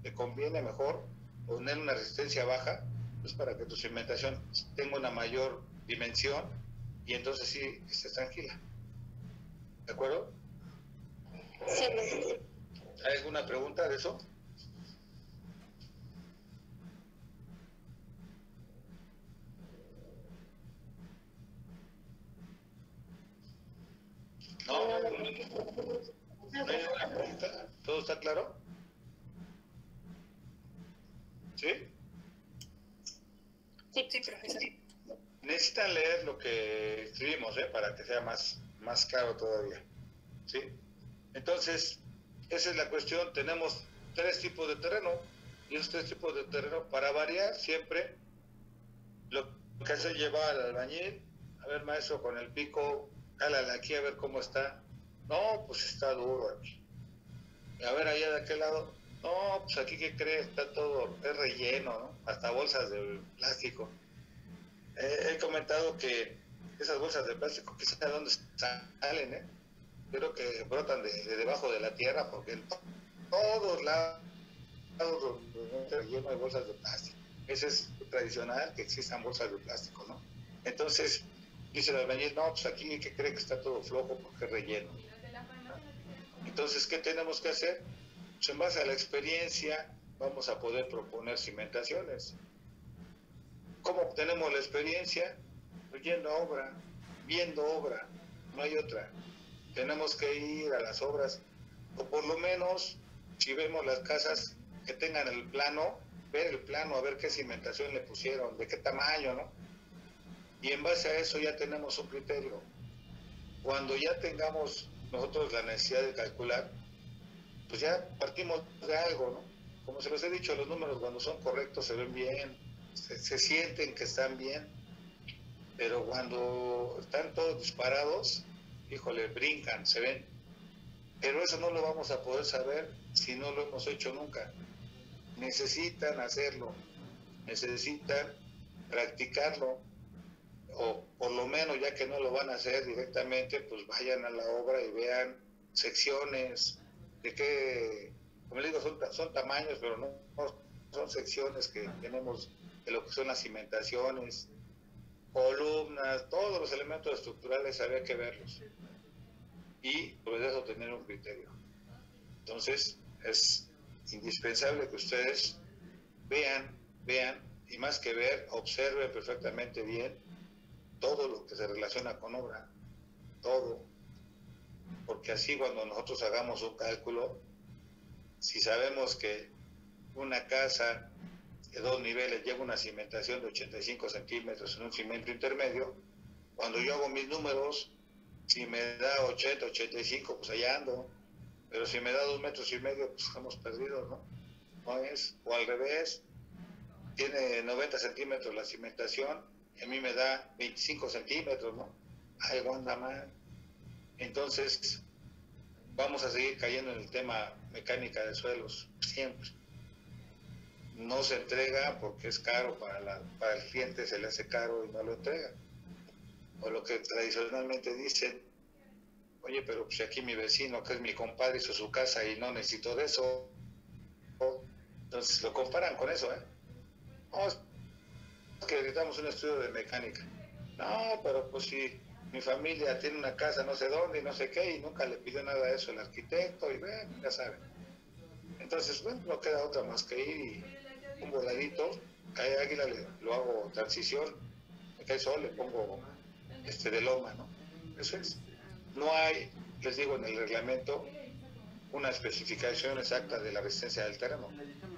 Te conviene mejor poner una resistencia baja, pues para que tu cimentación tenga una mayor dimensión y entonces sí estés tranquila. ¿De acuerdo? Sí. ¿Hay alguna pregunta de eso? ¿No? ¿No hay ninguna pregunta? ¿Todo está claro? ¿Sí? Sí, profesor. Necesitan leer lo que escribimos, para que sea más claro todavía. ¿Sí? Entonces, esa es la cuestión. Tenemos 3 tipos de terreno, y esos 3 tipos de terreno, para variar siempre, lo que hace es llevar al albañil, a ver, maestro, con el pico, cálale aquí a ver cómo está. No, pues está duro aquí. A ver, allá de aquel lado, no, pues aquí, ¿qué crees? Está todo, es relleno, ¿no? Hasta bolsas de plástico. He comentado que esas bolsas de plástico, quizás de dónde salen, creo que brotan de debajo de la tierra, porque en todos lados donde relleno hay bolsas de plástico. Ese es tradicional, que existan bolsas de plástico, ¿no? Entonces, dice el albañil, no, pues aquí, ¿qué cree? Que está todo flojo porque es relleno. Entonces, ¿qué tenemos que hacer? Pues en base a la experiencia vamos a poder proponer cimentaciones. ¿Cómo obtenemos la experiencia? Pues yendo a obra, viendo obra, no hay otra. Tenemos que ir a las obras, o por lo menos, si vemos las casas, que tengan el plano, ver el plano, a ver qué cimentación le pusieron, de qué tamaño, ¿no? Y en base a eso ya tenemos un criterio. Cuando ya tengamos nosotros la necesidad de calcular, pues ya partimos de algo, ¿no? Como se los he dicho, los números cuando son correctos se ven bien, se sienten que están bien, pero cuando están todos disparados, híjole, brincan, se ven. Pero eso no lo vamos a poder saber si no lo hemos hecho nunca. Necesitan hacerlo, necesitan practicarlo, o por lo menos, ya que no lo van a hacer directamente, pues vayan a la obra y vean secciones, de qué, como les digo, son tamaños, pero no son secciones que tenemos de lo que son las cimentaciones, columnas, todos los elementos estructurales había que verlos y por eso tener un criterio. Entonces es indispensable que ustedes vean y más que ver, observen perfectamente bien todo lo que se relaciona con obra, todo, porque así cuando nosotros hagamos un cálculo, si sabemos que una casa de 2 niveles lleva una cimentación de 85 centímetros en un cimiento intermedio, cuando yo hago mis números, si me da 80, 85, pues allá ando, pero si me da 2,5 metros, pues estamos perdidos, ¿no? No es, o al revés, tiene 90 centímetros la cimentación, y a mí me da 25 centímetros, ¿no? Algo anda mal. Entonces, vamos a seguir cayendo en el tema mecánica de suelos, siempre. No se entrega porque es caro para el cliente, se le hace caro y no lo entrega. O lo que tradicionalmente dicen, oye, pero pues aquí mi vecino, que es mi compadre, hizo su casa y no necesito de eso. Entonces lo comparan con eso, ¿eh? No, es que necesitamos un estudio de mecánica. No, pero pues si mi familia tiene una casa no sé dónde y no sé qué, y nunca le pidió nada de eso el arquitecto, y bueno, ya saben. Entonces, bueno, no queda otra más que ir y un voladito, cae águila, lo hago transición, me cae sol, le pongo de loma, ¿no? Eso es. No hay, les digo, en el reglamento una especificación exacta de la resistencia del terreno,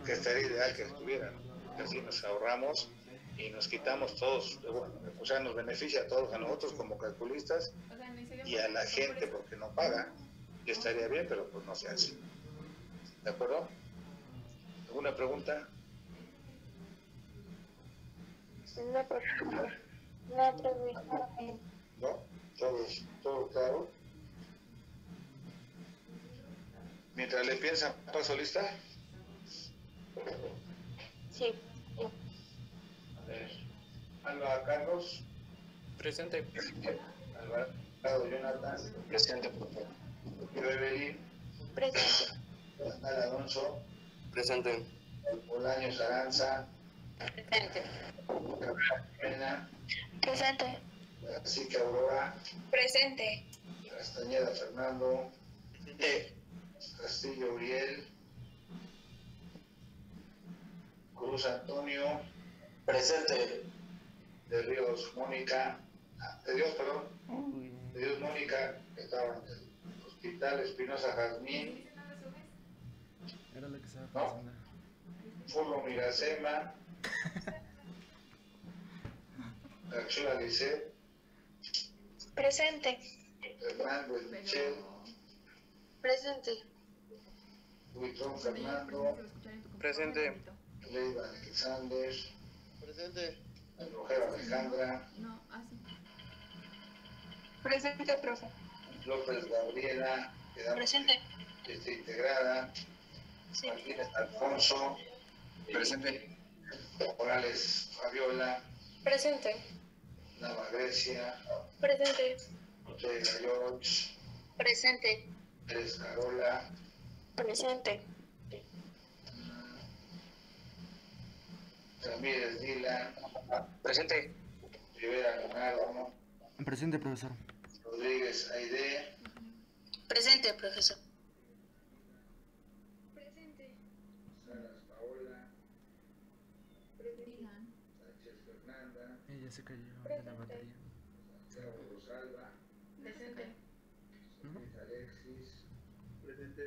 que estaría ideal que estuviera, ¿no? Así nos ahorramos y nos quitamos todos, bueno, o sea, nos beneficia a todos, a nosotros como calculistas y a la gente porque no paga, y estaría bien, pero pues no se hace. ¿De acuerdo? ¿Alguna pregunta? No, por favor. No pregunta. ¿No? ¿Todo claro? Mientras le piensan, ¿paso lista? Sí. A ver, Alba Carlos. Presente. Alvarado Jonathan. Presente, por favor. Evelyn. Presente. Al Alonso. Presente. Bolaños Aranza. Presente. Jimena. Presente. Así que Aurora. Presente. Castañeda Fernando. Castillo Uriel. Cruz Antonio. Presente. De Ríos Mónica. De Dios Mónica, que estaba en el hospital Espinosa Jazmín. Era lo que estaba No. pensando. Fullo Miracema. Axula Lisset. Presente. Fernando El Michel. Presente. Huitrón Fernando. Presente. Leiva Alexander. Presente. Rogero Alejandra. No, así. Presente, profe. López Gabriela. Quedamos Presente. integrada. Sí. Martínez Alfonso. Presente. Morales Fabiola. Presente. Nava Grecia. Presente. Ortega George. Presente. Pérez Carola. Presente. Ramírez Dylan. Presente. Rivera Leonardo. Presente, profesor. Rodríguez Aide. Presente, profesor. Salas Paola. Dylan. Sánchez Fernanda. Ella se cayó de la batería. Santiago Rosalba. Presente. Luis Alexis. Presente.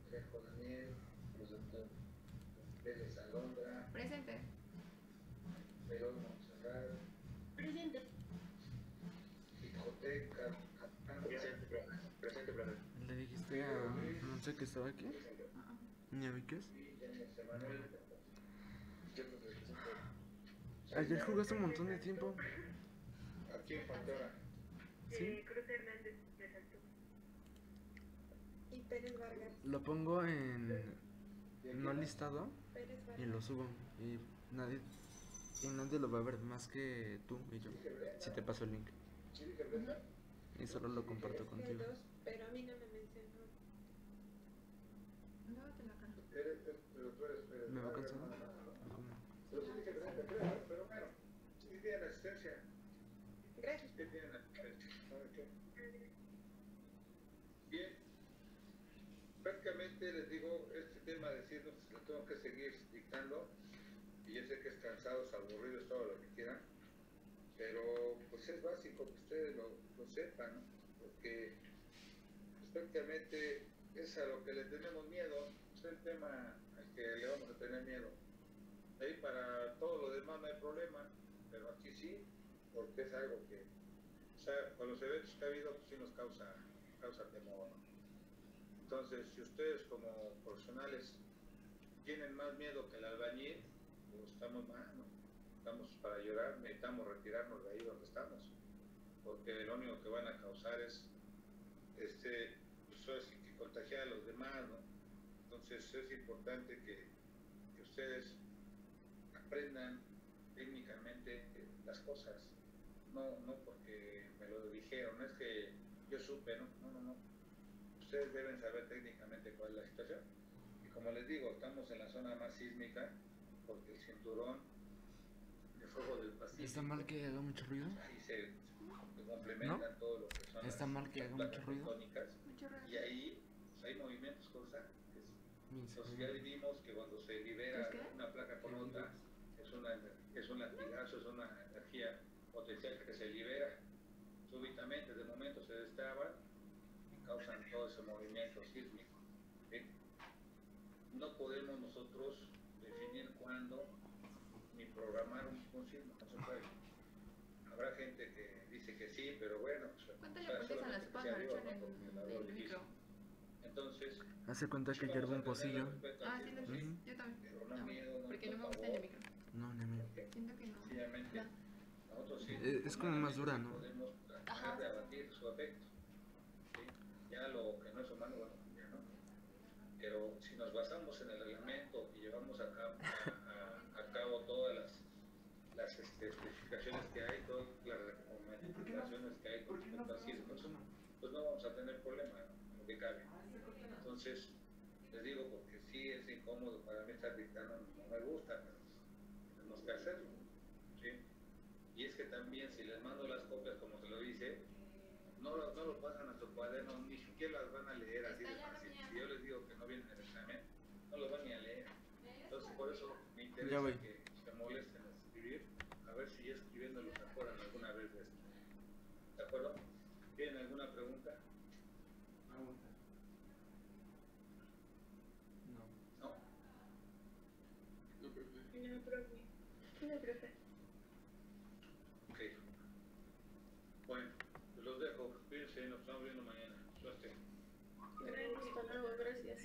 Trejo Daniel. Presente. Pérez Alondra. Presente. Perón Montserrat. Presente. Quijote Presente, Le dijiste a... ¿Pensé que estaba aquí? ¿Ni a qué es? Ayer jugaste un montón de tiempo. Aquí en Pantera. ¿Sí? Cruz Hernández me saltó. Y Pérez Vargas. Lo pongo en no listado Pérez y Vargas. lo subo. Y nadie lo va a ver más que tú y yo. Si te paso el link. Y solo lo comparto Es que hay contigo. dos, pero a mí no me mencionó. Lávate la cara. ¿Me va cansado? Pero bueno, sí tiene asistencia. Gracias. Sí tiene asistencia. ¿Sabe qué? Bien. Prácticamente les digo, este tema de decirnos, lo tengo que seguir dictando. Y yo sé que es cansado, es aburrido, es todo lo que quieran. Pero pues es básico que ustedes lo sepan, ¿no? Porque pues, prácticamente es a lo que le tenemos miedo, es el tema al que le vamos a tener miedo. De ahí para todo lo demás no hay problema, pero aquí sí, porque es algo que, o sea, con los eventos que ha habido, pues sí nos causa temor, ¿no? Entonces, si ustedes como profesionales tienen más miedo que el albañil, pues estamos mal, ¿no? Estamos para llorar, necesitamos retirarnos de ahí donde estamos, porque lo único que van a causar es pues, que contagiar a los demás, ¿no? Entonces es importante que ustedes aprendan técnicamente las cosas, no porque me lo dijeron, es que yo supe, no. Ustedes deben saber técnicamente cuál es la situación. Y como les digo, estamos en la zona más sísmica, porque el cinturón de fuego del Pacífico. ¿Está mal que haga mucho ruido? Ahí se complementan todo lo que son ¿Está mal que haga mucho placas ruido? tectónicas, Mucho ruido. y ahí pues, hay movimientos constantes. Mis- Entonces ya vimos que cuando se libera ¿Es qué? una placa con otra, es un latigazo, es una energía potencial que se libera súbitamente, de momento se destraban y causan todo ese movimiento sísmico. ¿Sí? No podemos nosotros definir cuándo ni programar un sismo, no se puede. Habrá gente que dice que sí, pero bueno, Cuéntale por qué a la sopa maruchan en el micro. Entonces, Hace cuenta que hiervo un pocillo. Ah, sí, no, Ujú. yo también. pero no No, miedo, no porque no me por gusta en el favor. micro. No, ni a mí. Siento que no. Sencillamente, No. nosotros sí, Es como más dura, ¿no? podemos tratar de abatir su efecto. ¿Sí? Ya lo que no es humano, bueno, ya no. Pero si nos basamos en el reglamento y llevamos a cabo todas las especificaciones que hay, todas las recomendaciones que hay con respecto a sismos, pues no vamos a tener problema, ¿no? Lo que cabe. Entonces, les digo, porque sí es incómodo para mí estar dictando, no me gusta, pero tenemos que hacerlo, ¿sí? Y es que también si les mando las copias como se lo dice, no lo pasan a su cuaderno, ni siquiera las van a leer así de fácil. Si yo les digo que no vienen al examen, no los van ni a leer. Entonces por eso me interesa que se molesten a escribir, a ver si ya escribiéndolo se acuerdan alguna vez de esto. ¿De acuerdo? ¿Tienen alguna pregunta? No. ¿No? No, profe. No, profe. Ok. Bueno, pues los dejo. Cuídense, nos estamos viendo mañana. Suerte. Hasta luego, gracias.